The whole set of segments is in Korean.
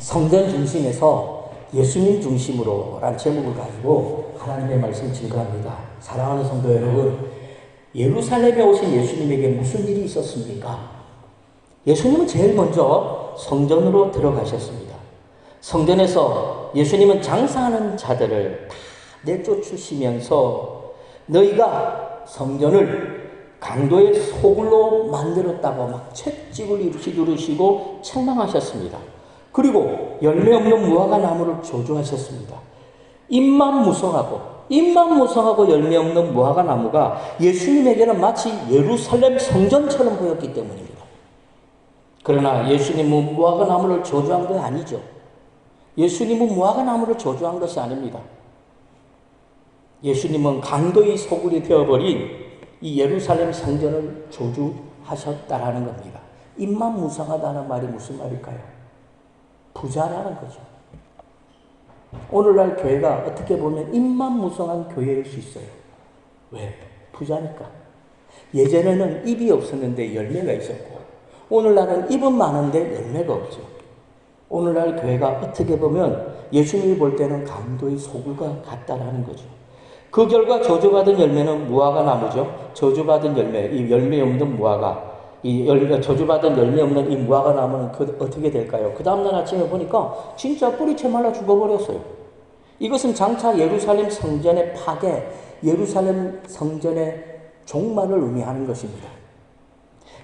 성전 중심에서 예수님 중심으로 라는 제목을 가지고 하나님의 말씀 증거합니다. 사랑하는 성도 여러분, 예루살렘에 오신 예수님에게 무슨 일이 있었습니까? 예수님은 제일 먼저 성전으로 들어가셨습니다. 성전에서 예수님은 장사하는 자들을 다 내쫓으시면서 너희가 성전을 강도의 소굴로 만들었다고 막 채찍을 이루시고 책망하셨습니다. 그리고 열매 없는 무화과 나무를 저주하셨습니다. 입만 무성하고 열매 없는 무화과 나무가 예수님에게는 마치 예루살렘 성전처럼 보였기 때문입니다. 그러나 예수님은 무화과 나무를 저주한 게 아니죠. 예수님은 무화과 나무를 저주한 것이 아닙니다. 예수님은 강도의 소굴이 되어버린 이 예루살렘 성전을 저주하셨다라는 겁니다. 입만 무성하다는 말이 무슨 말일까요? 부자라는 거죠. 오늘날 교회가 어떻게 보면 입만 무성한 교회일 수 있어요. 왜? 부자니까. 예전에는 입이 없었는데 열매가 있었고, 오늘날은 입은 많은데 열매가 없죠. 오늘날 교회가 어떻게 보면 예수님이 볼 때는 강도의 소굴과 같다라는 거죠. 그 결과 저주받은 열매는 무화과 나무죠. 저주받은 열매, 이 열매 없는 무화과, 저주받은 열매 없는 이 무화과 나무는 어떻게 될까요? 그 다음날 아침에 보니까 진짜 뿌리채 말라 죽어버렸어요. 이것은 장차 예루살렘 성전의 파괴, 예루살렘 성전의 종말을 의미하는 것입니다.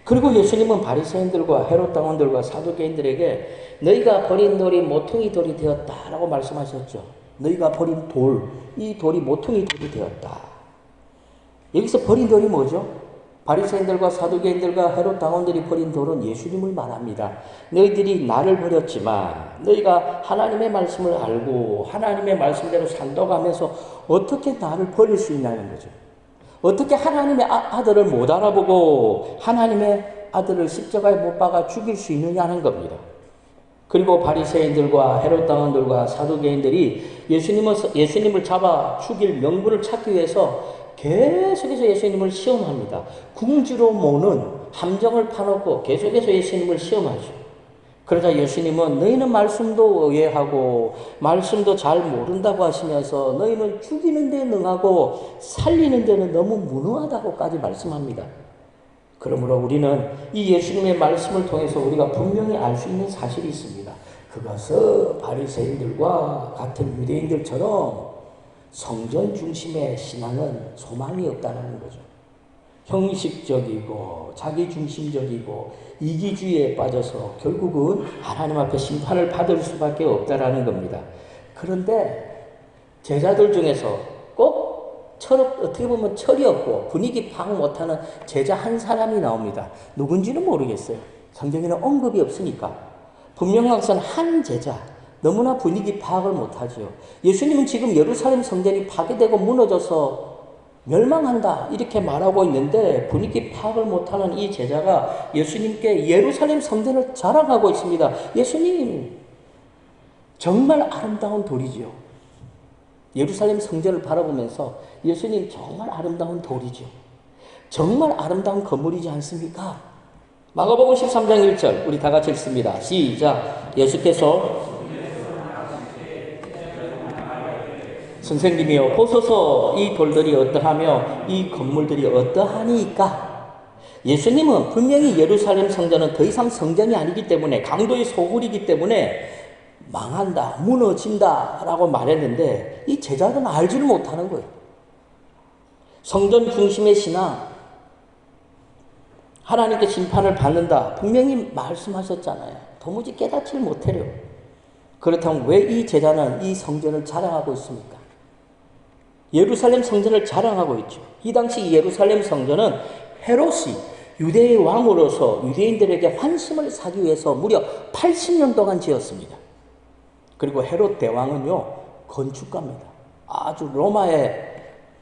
그리고 예수님은 바리새인들과 헤롯 당원들과 사두개인들에게 너희가 버린 돌이 모퉁이 돌이 되었다라고 말씀하셨죠. 너희가 버린 돌, 이 돌이 모퉁이 돌이 되었다. 여기서 버린 돌이 뭐죠? 바리새인들과 사두개인들과 헤롯 당원들이 버린 돌은 예수님을 말합니다. 너희들이 나를 버렸지만 너희가 하나님의 말씀을 알고 하나님의 말씀대로 산다고하면서 어떻게 나를 버릴 수 있냐는 거죠. 어떻게 하나님의 아들을 못 알아보고 하나님의 아들을 십자가에 못 박아 죽일 수 있느냐는 겁니다. 그리고 바리새인들과 헤롯 당원들과 사두개인들이 예수님을 잡아 죽일 명분을 찾기 위해서 계속해서 예수님을 시험합니다. 궁지로 모는 함정을 파놓고 계속해서 예수님을 시험하죠. 그러자 예수님은 너희는 말씀도 의외하고 말씀도 잘 모른다고 하시면서 너희는 죽이는 데 능하고 살리는 데는 너무 무능하다고까지 말씀합니다. 그러므로 우리는 이 예수님의 말씀을 통해서 우리가 분명히 알 수 있는 사실이 있습니다. 그것은 바리새인들과 같은 유대인들처럼 성전 중심의 신앙은 소망이 없다는 거죠. 형식적이고 자기중심적이고 이기주의에 빠져서 결국은 하나님 앞에 심판을 받을 수밖에 없다라는 겁니다. 그런데 제자들 중에서 꼭 어떻게 보면 철이 없고 분위기 파악 못하는 제자 한 사람이 나옵니다. 누군지는 모르겠어요. 성경에는 언급이 없으니까. 분명한 것은 한 제자. 너무나 분위기 파악을 못하죠. 예수님은 지금 예루살렘 성전이 파괴되고 무너져서 멸망한다 이렇게 말하고 있는데 분위기 파악을 못하는 이 제자가 예수님께 예루살렘 성전을 자랑하고 있습니다. 예수님 정말 아름다운 돌이지요. 예루살렘 성전을 바라보면서 예수님 정말 아름다운 돌이죠. 정말 아름다운 건물이지 않습니까? 마가복음 13장 1절 우리 다 같이 읽습니다. 시작. 예수께서 선생님이여 보소서 이 돌들이 어떠하며 이 건물들이 어떠하니까. 예수님은 분명히 예루살렘 성전은 더 이상 성전이 아니기 때문에 강도의 소굴이기 때문에 망한다, 무너진다 라고 말했는데 이 제자들은 알지를 못하는 거예요. 성전 중심의 신앙, 하나님께 심판을 받는다 분명히 말씀하셨잖아요. 도무지 깨닫지를 못해요. 그렇다면 왜 이 제자는 이 성전을 자랑하고 있습니까? 예루살렘 성전을 자랑하고 있죠. 이 당시 예루살렘 성전은 헤롯이 유대의 왕으로서 유대인들에게 환심을 사기 위해서 무려 80년 동안 지었습니다. 그리고 헤롯 대왕은요, 건축가입니다. 아주 로마의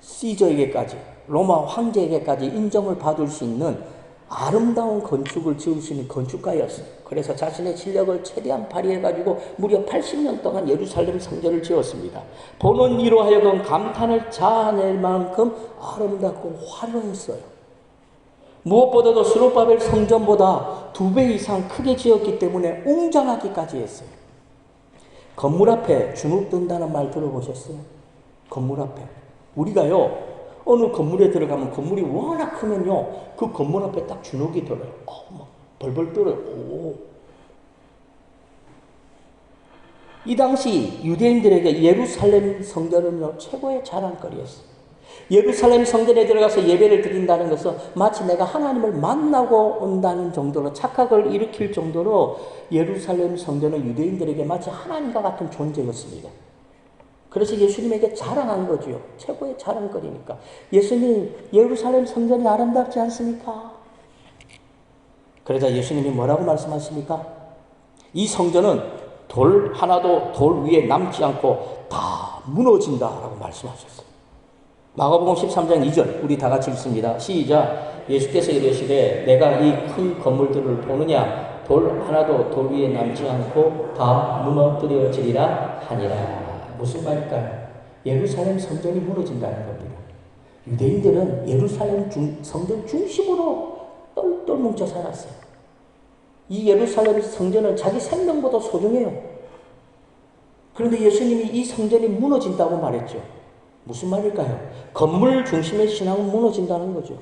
시저에게까지, 로마 황제에게까지 인정을 받을 수 있는 아름다운 건축을 지을 수 있는 건축가였어요. 그래서 자신의 실력을 최대한 발휘해가지고 무려 80년 동안 예루살렘 성전을 지었습니다. 보는 이로 하여금 감탄을 자아낼 만큼 아름답고 화려했어요. 무엇보다도 스룹바벨 성전보다 2배 이상 크게 지었기 때문에 웅장하기까지 했어요. 건물 앞에 주눅 든다는 말 들어보셨어요? 건물 앞에. 우리가요, 어느 건물에 들어가면 건물이 워낙 크면요, 그 건물 앞에 딱 주눅이 들어요. 막 벌벌 떨어요. 이 당시 유대인들에게 예루살렘 성전은요, 최고의 자랑거리였어요. 예루살렘 성전에 들어가서 예배를 드린다는 것은 마치 내가 하나님을 만나고 온다는 정도로 착각을 일으킬 정도로 예루살렘 성전은 유대인들에게 마치 하나님과 같은 존재였습니다. 그래서 예수님에게 자랑한 거죠. 최고의 자랑거리니까. 예수님, 예루살렘 성전이 아름답지 않습니까? 그러자 예수님이 뭐라고 말씀하십니까? 이 성전은 돌 하나도 돌 위에 남지 않고 다 무너진다라고 말씀하셨어요. 마가복음 13장 2절 우리 다 같이 읽습니다. 시작. 예수께서 이르시되 내가 이 큰 건물들을 보느냐 돌 하나도 돌 위에 남지 않고 다 무너뜨려지리라 하니라. 무슨 말일까요? 예루살렘 성전이 무너진다는 겁니다. 유대인들은 예루살렘 성전 중심으로 똘똘 뭉쳐 살았어요. 이 예루살렘 성전은 자기 생명보다 소중해요. 그런데 예수님이 이 성전이 무너진다고 말했죠. 무슨 말일까요? 건물 중심의 신앙은 무너진다는 거죠.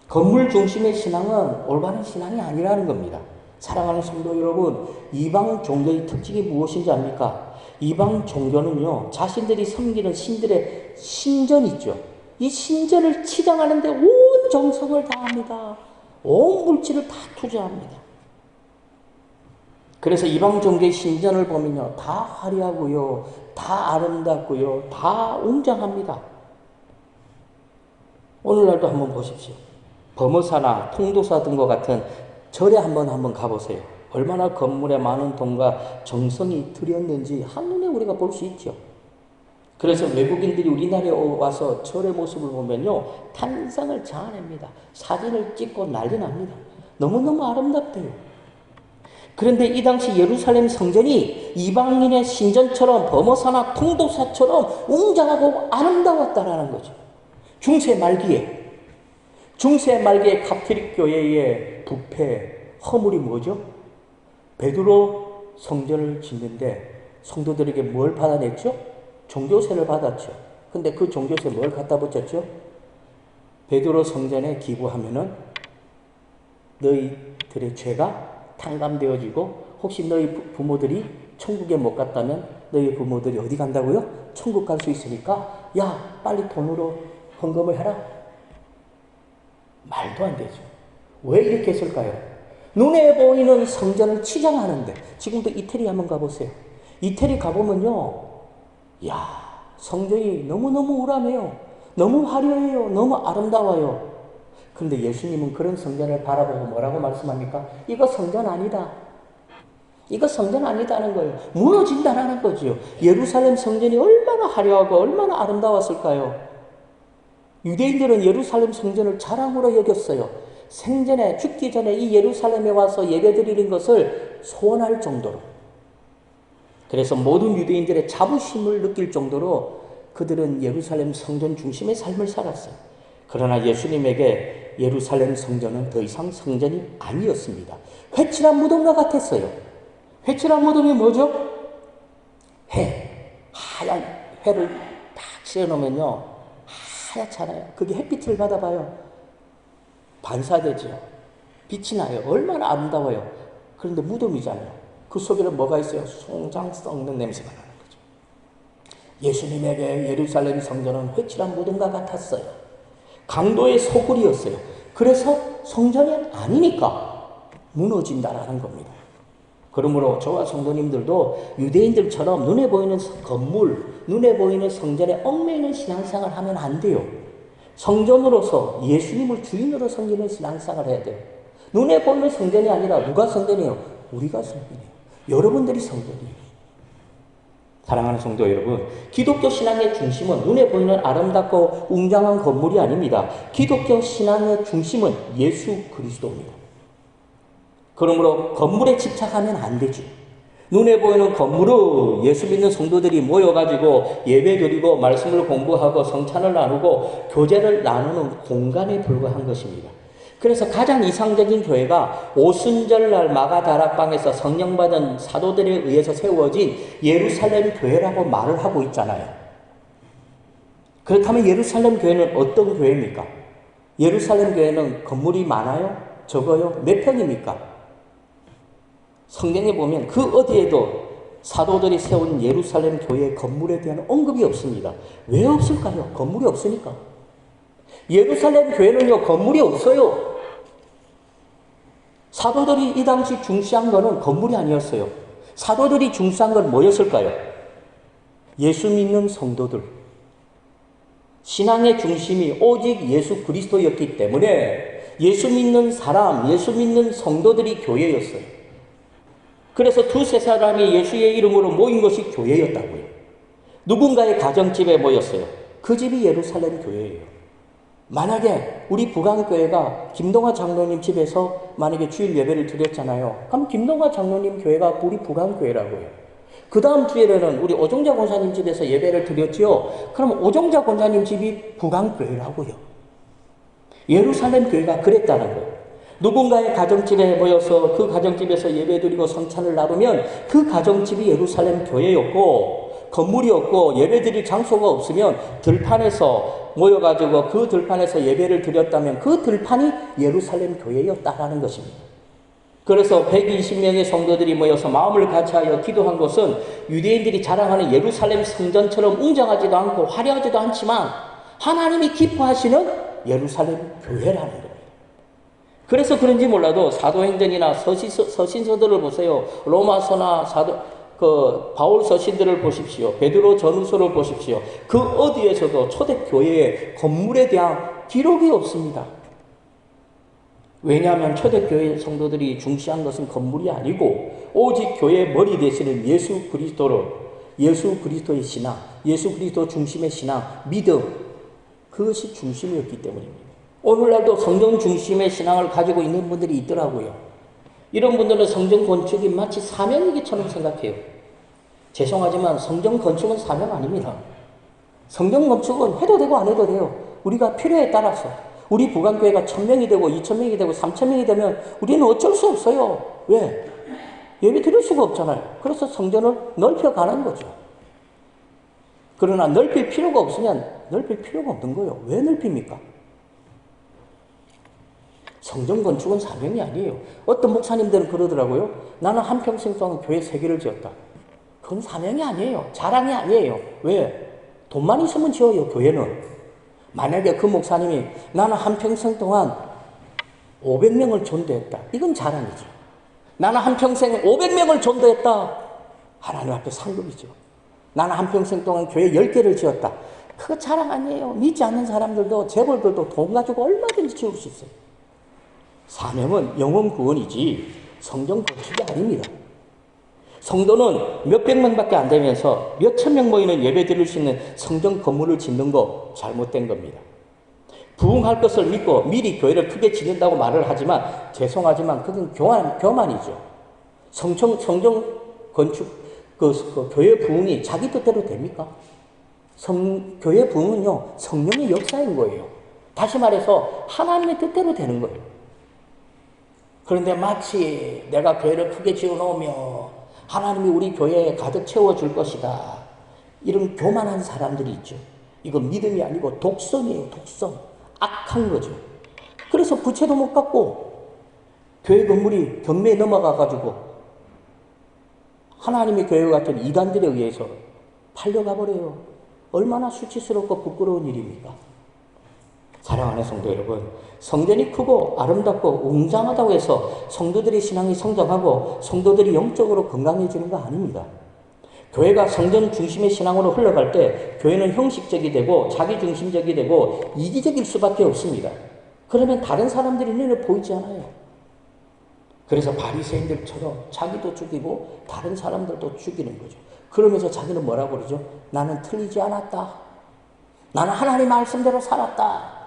건물 중심의 신앙은 올바른 신앙이 아니라는 겁니다. 사랑하는 성도 여러분, 이방 종교의 특징이 무엇인지 압니까? 이방 종교는요, 자신들이 섬기는 신들의 신전 있죠. 이 신전을 치장하는데 온 정성을 다합니다. 온 물질을 다 투자합니다. 그래서 이방 종교의 신전을 보면요, 다 화려하고요, 다 아름답고요, 다 웅장합니다. 오늘날도 한번 보십시오. 범어사나 통도사 등과 같은 절에 한번 가보세요. 얼마나 건물에 많은 돈과 정성이 들였는지 한눈에 우리가 볼 수 있죠. 그래서 외국인들이 우리나라에 와서 절의 모습을 보면요, 탄상을 자아냅니다. 사진을 찍고 난리 납니다. 너무너무 아름답대요. 그런데 이 당시 예루살렘 성전이 이방인의 신전처럼 범어사나 통도사처럼 웅장하고 아름다웠다라는 거죠. 중세 말기에 카톨릭 교회의 부패, 허물이 뭐죠? 베드로 성전을 짓는데 성도들에게 뭘 받아냈죠? 종교세를 받았죠. 근데 그 종교세 뭘 갖다 붙였죠? 베드로 성전에 기부하면은 너희들의 죄가 탕감되어지고 혹시 너희 부모들이 천국에 못 갔다면 너희 부모들이 어디 간다고요? 천국 갈 수 있으니까 야 빨리 돈으로 헌금을 해라. 말도 안 되죠. 왜 이렇게 했을까요? 눈에 보이는 성전을 치장하는데 지금도 이태리 한번 가보세요. 이태리 가보면요, 야 성전이 너무너무 우람해요. 너무 화려해요. 너무 아름다워요. 그런데 예수님은 그런 성전을 바라보고 뭐라고 말씀합니까? 이거 성전 아니다. 이거 성전 아니다는 거예요. 무너진다라는 거죠. 예루살렘 성전이 얼마나 화려하고 얼마나 아름다웠을까요? 유대인들은 예루살렘 성전을 자랑으로 여겼어요. 생전에 죽기 전에 이 예루살렘에 와서 예배드리는 것을 소원할 정도로. 그래서 모든 유대인들의 자부심을 느낄 정도로 그들은 예루살렘 성전 중심의 삶을 살았어요. 그러나 예수님에게 예루살렘 성전은 더 이상 성전이 아니었습니다. 회칠한 무덤과 같았어요. 회칠한 무덤이 뭐죠? 하얀 회를 딱 씌워놓으면요, 하얗잖아요. 그게 햇빛을 받아봐요. 반사되죠. 빛이 나요. 얼마나 아름다워요. 그런데 무덤이잖아요. 그 속에는 뭐가 있어요? 송장 썩는 냄새가 나는 거죠. 예수님에게 예루살렘 성전은 회칠한 무덤과 같았어요. 강도의 소굴이었어요. 그래서 성전이 아니니까 무너진다라는 겁니다. 그러므로 저와 성도님들도 유대인들처럼 눈에 보이는 건물, 눈에 보이는 성전에 얽매이는 신앙생활을 하면 안 돼요. 성전으로서 예수님을 주인으로 섬기는 신앙생활을 해야 돼요. 눈에 보이는 성전이 아니라 누가 성전이에요? 우리가 성전이에요. 여러분들이 성전이에요. 사랑하는 성도 여러분, 기독교 신앙의 중심은 눈에 보이는 아름답고 웅장한 건물이 아닙니다. 기독교 신앙의 중심은 예수 그리스도입니다. 그러므로 건물에 집착하면 안 되지. 눈에 보이는 건물은 예수 믿는 성도들이 모여가지고 예배 드리고 말씀을 공부하고 성찬을 나누고 교제를 나누는 공간에 불과한 것입니다. 그래서 가장 이상적인 교회가 오순절날 마가다락방에서 성령 받은 사도들에 의해서 세워진 예루살렘 교회라고 말을 하고 있잖아요. 그렇다면 예루살렘 교회는 어떤 교회입니까? 예루살렘 교회는 건물이 많아요? 적어요? 몇 평입니까? 성경에 보면 그 어디에도 사도들이 세운 예루살렘 교회의 건물에 대한 언급이 없습니다. 왜 없을까요? 건물이 없으니까. 예루살렘 교회는요, 건물이 없어요. 사도들이 이 당시 중시한 것은 건물이 아니었어요. 사도들이 중시한 건 뭐였을까요? 예수 믿는 성도들. 신앙의 중심이 오직 예수 그리스도였기 때문에 예수 믿는 사람, 예수 믿는 성도들이 교회였어요. 그래서 두세 사람이 예수의 이름으로 모인 것이 교회였다고요. 누군가의 가정집에 모였어요. 그 집이 예루살렘 교회예요. 만약에 우리 부강교회가 김동화 장로님 집에서 만약에 주일 예배를 드렸잖아요. 그럼 김동화 장로님 교회가 우리 부강교회라고요. 그 다음 주일에는 우리 오종자 권사님 집에서 예배를 드렸지요. 그럼 오종자 권사님 집이 부강교회라고요. 예루살렘 교회가 그랬다는 거예요. 누군가의 가정집에 모여서 그 가정집에서 예배드리고 성찬을 나누면 그 가정집이 예루살렘 교회였고, 건물이었고 예배드릴 장소가 없으면 들판에서 모여가지고 그 들판에서 예배를 드렸다면 그 들판이 예루살렘 교회였다라는 것입니다. 그래서 120명의 성도들이 모여서 마음을 같이하여 기도한 것은 유대인들이 자랑하는 예루살렘 성전처럼 웅장하지도 않고 화려하지도 않지만 하나님이 기뻐하시는 예루살렘 교회라는 거예요. 그래서 그런지 몰라도 사도행전이나 서신서들을 보세요. 로마서나 바울 서신들을 보십시오. 베드로 전후서를 보십시오. 그 어디에서도 초대교회의 건물에 대한 기록이 없습니다. 왜냐하면 초대교회 성도들이 중시한 것은 건물이 아니고 오직 교회의 머리 되시는 예수 그리스도의 신앙, 예수 그리스도 중심의 신앙, 믿음, 그것이 중심이었기 때문입니다. 오늘날도 성경 중심의 신앙을 가지고 있는 분들이 있더라고요. 이런 분들은 성경 건축이 마치 사명이기처럼 생각해요. 죄송하지만 성경 건축은 사명 아닙니다. 성경 건축은 해도 되고 안 해도 돼요. 우리가 필요에 따라서 우리 부강교회가 1000명이 되고 2000명이 되고 3000명이 되면 우리는 어쩔 수 없어요. 왜? 예배 드릴 수가 없잖아요. 그래서 성전을 넓혀가는 거죠. 그러나 넓힐 필요가 없으면 넓힐 필요가 없는 거예요. 왜 넓힙니까? 성전 건축은 사명이 아니에요. 어떤 목사님들은 그러더라고요. 나는 한평생 동안 교회 3개를 지었다. 그건 사명이 아니에요. 자랑이 아니에요. 왜? 돈만 있으면 지어요, 교회는. 만약에 그 목사님이 나는 한평생 동안 500명을 전도했다. 이건 자랑이죠. 나는 한평생 500명을 전도했다. 하나님 앞에 상급이죠. 나는 한평생 동안 교회 10개를 지었다. 그거 자랑 아니에요. 믿지 않는 사람들도 재벌들도 돈 가지고 얼마든지 지을 수 있어요. 사명은 영혼 구원이지 성전 건축이 아닙니다. 성도는 몇백 명밖에 안 되면서 몇천 명 모이는 예배 드릴 수 있는 성전 건물을 짓는 거 잘못된 겁니다. 부흥할 것을 믿고 미리 교회를 크게 짓는다고 말을 하지만 죄송하지만 그건 교만이죠. 성전 건축, 교회 부흥이 자기 뜻대로 됩니까? 교회 부흥은요, 성령의 역사인 거예요. 다시 말해서 하나님의 뜻대로 되는 거예요. 그런데 마치 내가 교회를 크게 지어놓으면 하나님이 우리 교회에 가득 채워줄 것이다. 이런 교만한 사람들이 있죠. 이건 믿음이 아니고 독성이에요. 독성. 악한 거죠. 그래서 부채도 못 갚고 교회 건물이 경매에 넘어가가지고 하나님의 교회와 같은 이단들에 의해서 팔려가 버려요. 얼마나 수치스럽고 부끄러운 일입니까? 사랑하는 성도 여러분, 성전이 크고 아름답고 웅장하다고 해서 성도들의 신앙이 성장하고 성도들이 영적으로 건강해지는 거 아닙니다. 교회가 성전 중심의 신앙으로 흘러갈 때 교회는 형식적이 되고 자기중심적이 되고 이기적일 수밖에 없습니다. 그러면 다른 사람들이 눈에 보이지 않아요. 그래서 바리새인들처럼 자기도 죽이고 다른 사람들도 죽이는 거죠. 그러면서 자기는 뭐라고 그러죠? 나는 틀리지 않았다. 나는 하나님의 말씀대로 살았다.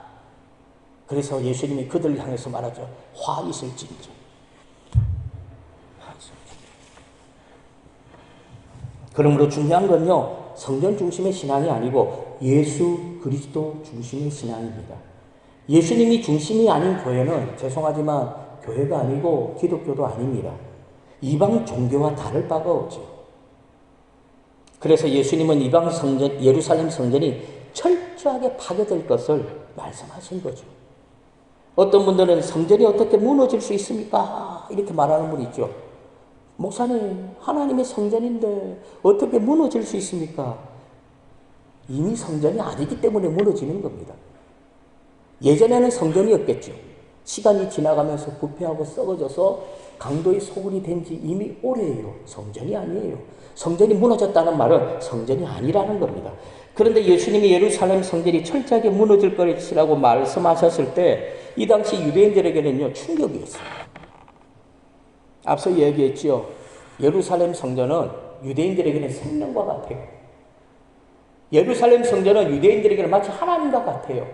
그래서 예수님이 그들을 향해서 말하죠. 화 있을진저. 그러므로 중요한 건요, 성전 중심의 신앙이 아니고 예수 그리스도 중심의 신앙입니다. 예수님이 중심이 아닌 교회는 죄송하지만 교회가 아니고 기독교도 아닙니다. 이방 종교와 다를 바가 없죠. 그래서 예수님은 이방 성전, 예루살렘 성전이 철저하게 파괴될 것을 말씀하신 거죠. 어떤 분들은 성전이 어떻게 무너질 수 있습니까? 이렇게 말하는 분이 있죠. 목사님, 하나님의 성전인데 어떻게 무너질 수 있습니까? 이미 성전이 아니기 때문에 무너지는 겁니다. 예전에는 성전이었겠죠. 시간이 지나가면서 부패하고 썩어져서 강도의 소굴이 된 지 이미 오래예요. 성전이 아니에요. 성전이 무너졌다는 말은 성전이 아니라는 겁니다. 그런데 예수님이 예루살렘 성전이 철저하게 무너질 것이라고 말씀하셨을 때 이 당시 유대인들에게는요, 충격이었어요. 앞서 얘기했죠. 예루살렘 성전은 유대인들에게는 생명과 같아요. 예루살렘 성전은 유대인들에게는 마치 하나님과 같아요.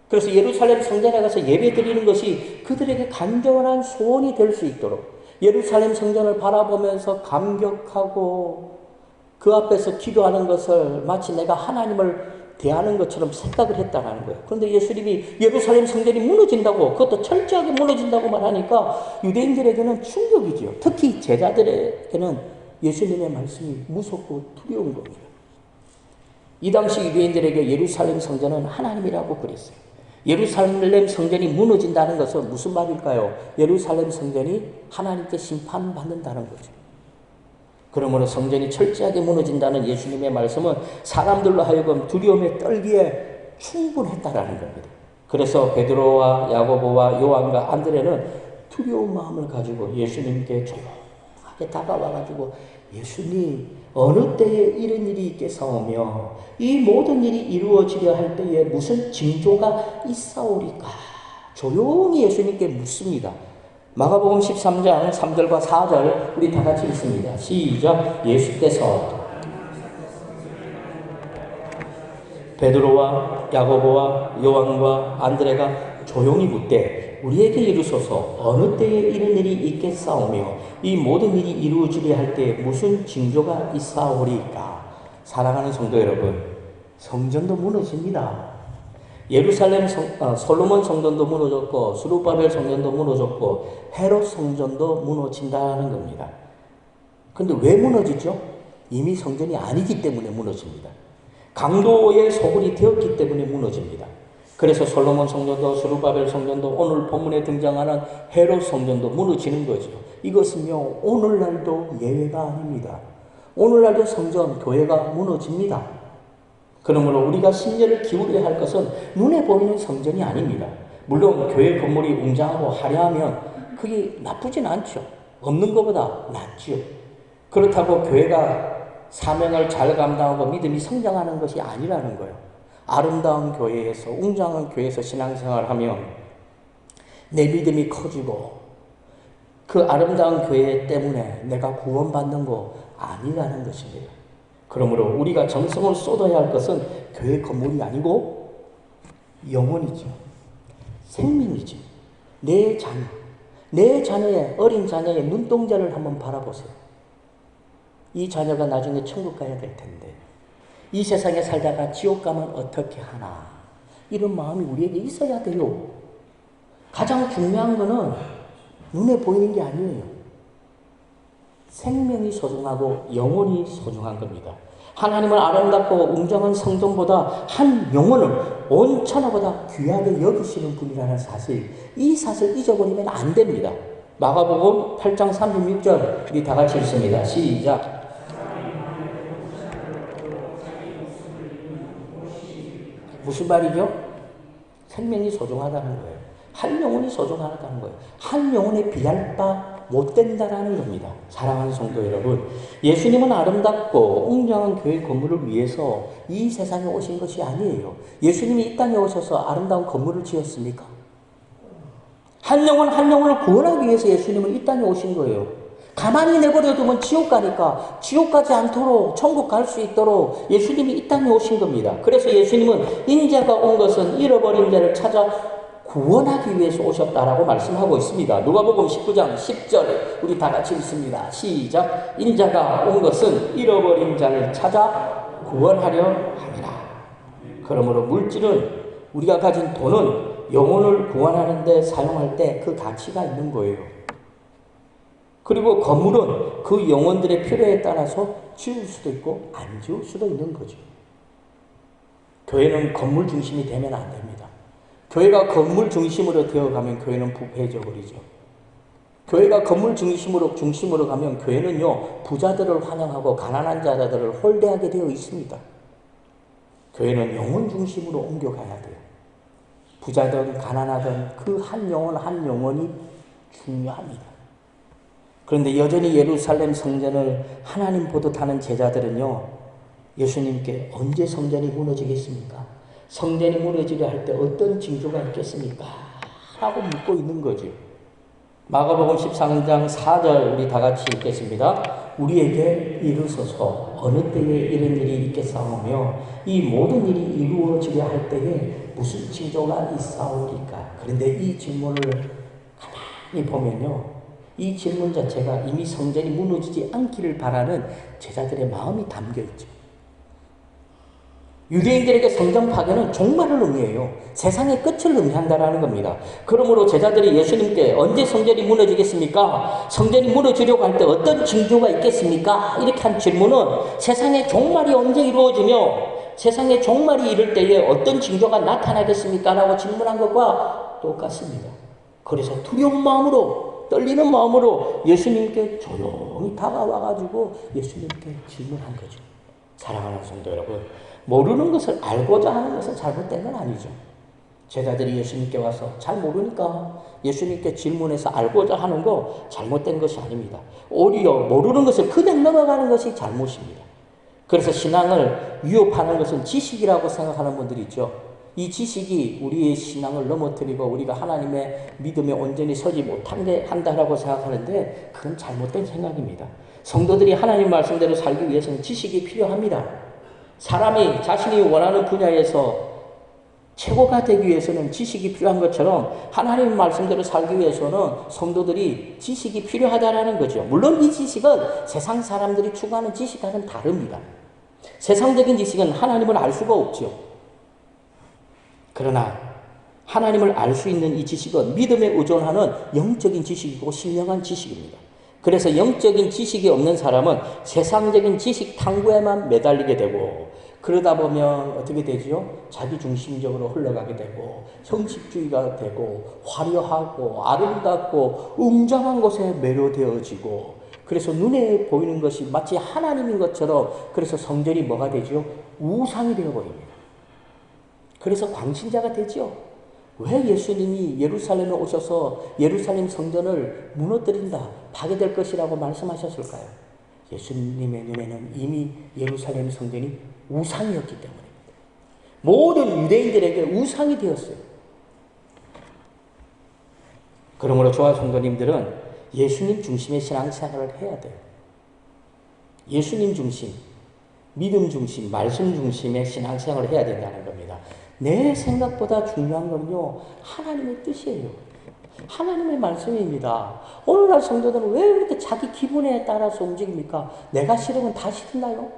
그래서 예루살렘 성전에 가서 예배 드리는 것이 그들에게 간절한 소원이 될 수 있도록 예루살렘 성전을 바라보면서 감격하고 그 앞에서 기도하는 것을 마치 내가 하나님을 대하는 것처럼 생각을 했다는 거예요. 그런데 예수님이 예루살렘 성전이 무너진다고, 그것도 철저하게 무너진다고 말하니까 유대인들에게는 충격이죠. 특히 제자들에게는 예수님의 말씀이 무섭고 두려운 겁니다. 이 당시 유대인들에게 예루살렘 성전은 하나님이라고 그랬어요. 예루살렘 성전이 무너진다는 것은 무슨 말일까요? 예루살렘 성전이 하나님께 심판받는다는 거죠. 그러므로 성전이 철저하게 무너진다는 예수님의 말씀은 사람들로 하여금 두려움에 떨기에 충분했다라는 겁니다. 그래서 베드로와 야고보와 요한과 안드레는 두려운 마음을 가지고 예수님께 조용하게 다가와가지고 예수님, 어느 때에 이런 일이 있겠사오며 이 모든 일이 이루어지려 할 때에 무슨 징조가 있사오리까? 조용히 예수님께 묻습니다. 마가복음 13장 3절과 4절 우리 다 같이 읽습니다. 시작. 예수께서 베드로와 야고보와 요한과 안드레가 조용히 묻되 우리에게 이르소서 어느 때에 이런 일이 있겠사오며 이 모든 일이 이루어지려 할 때에 무슨 징조가 있사오리까? 사랑하는 성도 여러분, 성전도 무너집니다. 예루살렘 솔로몬 성전도 무너졌고 스룹바벨 성전도 무너졌고 헤롯 성전도 무너진다는 겁니다. 그런데 왜 무너지죠? 이미 성전이 아니기 때문에 무너집니다. 강도의 소굴이 되었기 때문에 무너집니다. 그래서 솔로몬 성전도 스룹바벨 성전도 오늘 본문에 등장하는 헤롯 성전도 무너지는 거죠. 이것은요, 오늘날도 예외가 아닙니다. 오늘날도 성전, 교회가 무너집니다. 그러므로 우리가 심려를 기울여야 할 것은 눈에 보이는 성전이 아닙니다. 물론 교회 건물이 웅장하고 화려하면 그게 나쁘진 않죠. 없는 것보다 낫죠. 그렇다고 교회가 사명을 잘 감당하고 믿음이 성장하는 것이 아니라는 거예요. 아름다운 교회에서, 웅장한 교회에서 신앙생활을 하면 내 믿음이 커지고 그 아름다운 교회 때문에 내가 구원받는 거 아니라는 것입니다. 그러므로 우리가 정성을 쏟아야 할 것은 교회 건물이 아니고 영혼이죠. 생명이죠. 내 자녀, 내 자녀의, 어린 자녀의 눈동자를 한번 바라보세요. 이 자녀가 나중에 천국 가야 될 텐데 이 세상에 살다가 지옥 가면 어떻게 하나, 이런 마음이 우리에게 있어야 돼요. 가장 중요한 거는 눈에 보이는 게 아니에요. 생명이 소중하고 영혼이 소중한 겁니다. 하나님은 아름답고 웅장한 성전보다 한 영혼을 온 천하보다 귀하게 여기시는 분이라는 사실, 이 사실 잊어버리면 안 됩니다. 마가복음 8장 36절 우리 다 같이 읽습니다. 시작. 무슨 말이죠? 생명이 소중하다는 거예요. 한 영혼이 소중하다는 거예요. 한 영혼에 비할 바 못 된다라는 겁니다. 사랑하는 성도 여러분, 예수님은 아름답고 웅장한 교회 건물을 위해서 이 세상에 오신 것이 아니에요. 예수님이 이 땅에 오셔서 아름다운 건물을 지었습니까? 한 영혼 한 영혼을 구원하기 위해서 예수님은 이 땅에 오신 거예요. 가만히 내버려두면 지옥 가니까 지옥 가지 않도록 천국 갈 수 있도록 예수님이 이 땅에 오신 겁니다. 그래서 예수님은 인자가 온 것은 잃어버린 자를 찾아 구원하기 위해서 오셨다라고 말씀하고 있습니다. 누가복음 19장 10절에 우리 다 같이 읽습니다. 시작. 인자가 온 것은 잃어버린 자를 찾아 구원하려 함이라. 그러므로 물질은, 우리가 가진 돈은 영혼을 구원하는 데 사용할 때 그 가치가 있는 거예요. 그리고 건물은 그 영혼들의 필요에 따라서 지을 수도 있고 안 지을 수도 있는 거죠. 교회는 건물 중심이 되면 안 됩니다. 교회가 건물 중심으로 되어가면 교회는 부패해져 버리죠. 교회가 건물 중심으로 가면 교회는요, 부자들을 환영하고 가난한 자들을 홀대하게 되어 있습니다. 교회는 영혼 중심으로 옮겨가야 돼요. 부자든 가난하든 그 한 영혼 한 영혼이 중요합니다. 그런데 여전히 예루살렘 성전을 하나님 보듯하는 제자들은요, 예수님께 언제 성전이 무너지겠습니까? 성전이 무너지려 할 때 어떤 징조가 있겠습니까? 라고 묻고 있는 거죠. 마가복음 13장 4절 우리 다 같이 읽겠습니다. 우리에게 이르소서 어느 때에 이런 일이 있겠사오며 이 모든 일이 이루어지려 할 때에 무슨 징조가 있사오리까? 그런데 이 질문을 가만히 보면요, 이 질문 자체가 이미 성전이 무너지지 않기를 바라는 제자들의 마음이 담겨있죠. 유대인들에게 성전 파괴는 종말을 의미해요. 세상의 끝을 의미한다는 겁니다. 그러므로 제자들이 예수님께 언제 성전이 무너지겠습니까? 성전이 무너지려고 할 때 어떤 징조가 있겠습니까? 이렇게 한 질문은 세상의 종말이 언제 이루어지며 세상의 종말이 이를 때에 어떤 징조가 나타나겠습니까? 라고 질문한 것과 똑같습니다. 그래서 두려운 마음으로, 떨리는 마음으로 예수님께 조용히 다가와가지고 예수님께 질문한 거죠. 사랑하는 성도 여러분, 모르는 것을 알고자 하는 것은 잘못된 건 아니죠. 제자들이 예수님께 와서 잘 모르니까 예수님께 질문해서 알고자 하는 거 잘못된 것이 아닙니다. 오히려 모르는 것을 그냥 넘어가는 것이 잘못입니다. 그래서 신앙을 위협하는 것은 지식이라고 생각하는 분들이 있죠. 이 지식이 우리의 신앙을 넘어뜨리고 우리가 하나님의 믿음에 온전히 서지 못하게 한다라고 생각하는데 그건 잘못된 생각입니다. 성도들이 하나님 말씀대로 살기 위해서는 지식이 필요합니다. 사람이 자신이 원하는 분야에서 최고가 되기 위해서는 지식이 필요한 것처럼 하나님 말씀대로 살기 위해서는 성도들이 지식이 필요하다는 거죠. 물론 이 지식은 세상 사람들이 추구하는 지식과는 다릅니다. 세상적인 지식은 하나님을 알 수가 없죠. 그러나 하나님을 알 수 있는 이 지식은 믿음에 의존하는 영적인 지식이고 신령한 지식입니다. 그래서 영적인 지식이 없는 사람은 세상적인 지식 탐구에만 매달리게 되고 그러다 보면 어떻게 되지요? 자기중심적으로 흘러가게 되고 형식주의가 되고 화려하고 아름답고 웅장한 것에 매료되어지고 그래서 눈에 보이는 것이 마치 하나님인 것처럼 그래서 성전이 뭐가 되지요? 우상이 되어버립니다. 그래서 광신자가 되지요. 왜 예수님이 예루살렘에 오셔서 예루살렘 성전을 무너뜨린다, 파괴될 것이라고 말씀하셨을까요? 예수님의 눈에는 이미 예루살렘 성전이 우상이었기 때문입니다. 모든 유대인들에게 우상이 되었어요. 그러므로 저와 성도님들은 예수님 중심의 신앙생활을 해야 돼요. 예수님 중심, 믿음 중심, 말씀 중심의 신앙생활을 해야 된다는 겁니다. 내 생각보다 중요한 건요, 하나님의 뜻이에요. 하나님의 말씀입니다. 오늘날 성도들은 왜 이렇게 자기 기분에 따라서 움직입니까? 내가 싫으면 다 싫나요?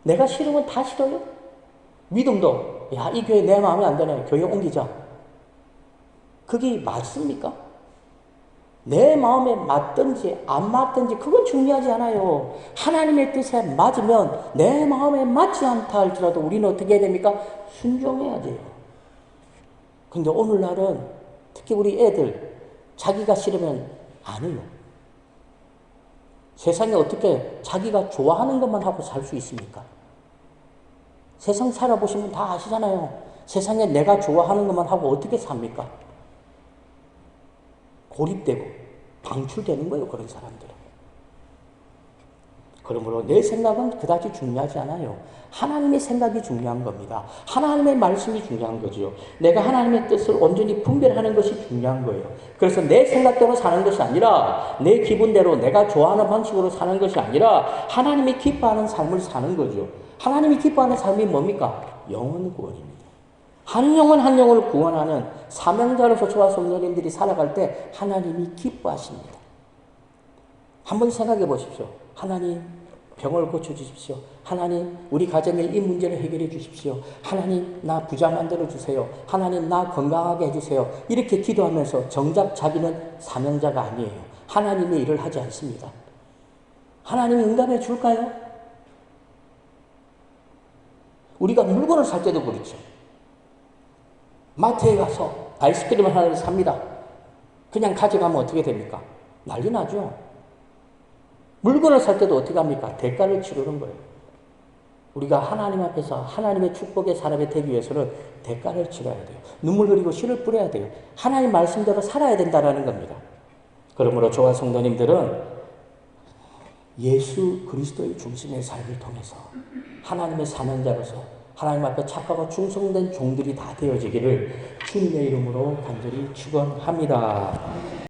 내가 싫으면 다 싫어요? 믿음도, 야, 이 교회 내 마음에 안 드네. 교회 옮기자. 그게 맞습니까? 내 마음에 맞든지 안 맞든지 그건 중요하지 않아요. 하나님의 뜻에 맞으면 내 마음에 맞지 않다 할지라도 우리는 어떻게 해야 됩니까? 순종해야 돼요. 근데 오늘날은 특히 우리 애들 자기가 싫으면 안 해요. 세상에 어떻게 자기가 좋아하는 것만 하고 살 수 있습니까? 세상 살아보시면 다 아시잖아요. 세상에 내가 좋아하는 것만 하고 어떻게 삽니까? 고립되고 방출되는 거예요, 그런 사람들은. 그러므로 내 생각은 그다지 중요하지 않아요. 하나님의 생각이 중요한 겁니다. 하나님의 말씀이 중요한 거죠. 내가 하나님의 뜻을 온전히 분별하는 것이 중요한 거예요. 그래서 내 생각대로 사는 것이 아니라 내 기분대로 내가 좋아하는 방식으로 사는 것이 아니라 하나님이 기뻐하는 삶을 사는 거죠. 하나님이 기뻐하는 삶이 뭡니까? 영혼 구원입니다. 한 영혼 한 영혼을 구원하는 사명자로서 저와 성도님들이 살아갈 때 하나님이 기뻐하십니다. 한번 생각해 보십시오. 하나님, 병을 고쳐주십시오. 하나님, 우리 가정의 이 문제를 해결해 주십시오. 하나님, 나 부자 만들어 주세요. 하나님, 나 건강하게 해주세요. 이렇게 기도하면서 정작 자기는 사명자가 아니에요. 하나님의 일을 하지 않습니다. 하나님이 응답해 줄까요? 우리가 물건을 살 때도 그렇죠. 마트에 가서 아이스크림을 하나를 삽니다. 그냥 가져가면 어떻게 됩니까? 난리 나죠. 물건을 살 때도 어떻게 합니까? 대가를 치르는 거예요. 우리가 하나님 앞에서 하나님의 축복의 사람이 되기 위해서는 대가를 치러야 돼요. 눈물 흘리고 씨를 뿌려야 돼요. 하나님 말씀대로 살아야 된다는 겁니다. 그러므로 저와 성도님들은 예수 그리스도의 중심의 삶을 통해서 하나님의 사명자로서 하나님 앞에 착하고 충성된 종들이 다 되어지기를 주님의 이름으로 간절히 축원합니다.